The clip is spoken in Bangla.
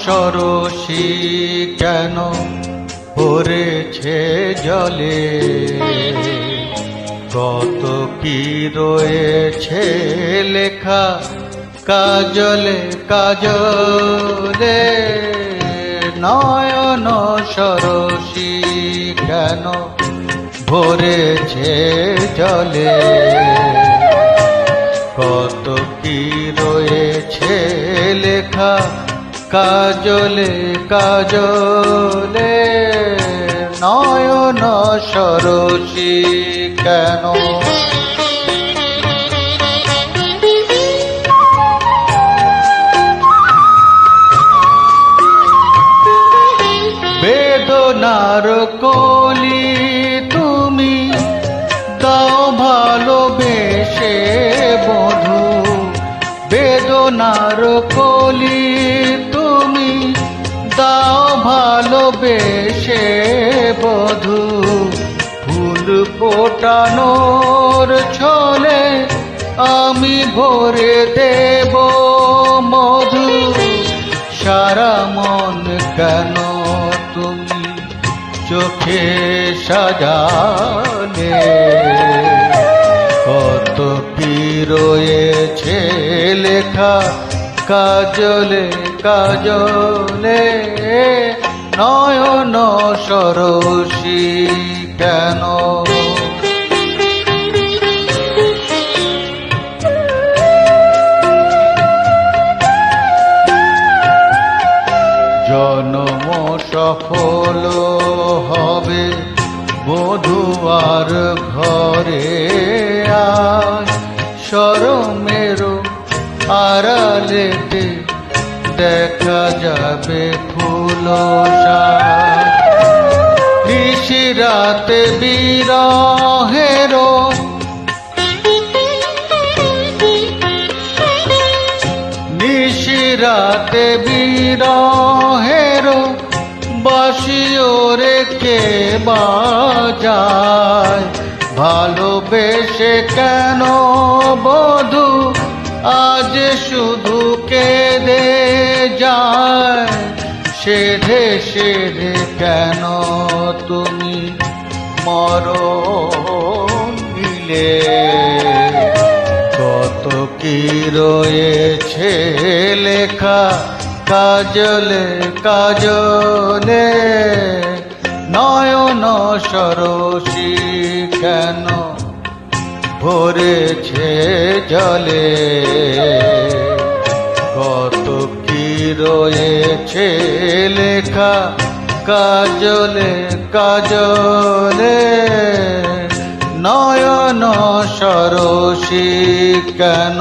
সরসী কেন পড়েছে জলে, কত কি রয়েছে লেখা কাজলে কাজলে। নয়ন সরসী কেন ভরেছে জলে, কত কি রয়েছে লেখা কাজলে কাজলে। নয়ন সরসী কেন। বেদনার কলি তুমি দাও ভালোবেসে বধূ, বেদনার কলি তুমি দাও ভালোবেসে বধূ। ফুল ফোটানোর ছলে আমি ভরে দেব মধু, সারা মন কেন তুমি চোখে সাজালে, কত কি রয়েছে লেখা কাজলে কাজলে। নয়ন সরসী কেন। জন্ম সফল হবে বধূয়ার ঘরে, আজ শরমের আড়ালেতে দেখা যাবে ফুলসাজ। নিশিরাতে বিরহের নিশিরাতে বিরহের বাঁশিও রেখে বাজায়, ভালোবেসে কেন বধূ আজ শুধু কেঁদে যায়। সেধে সেধে কেন তুমি মরণ দিলে, কত কি রয়েছে লেখা কাজলে কাজলে। নয়ন সরসী কেন ভরেছে জলে, কত কি রয়েছে লেখা কাজলে কাজলে। নয়ন সরসী কেন।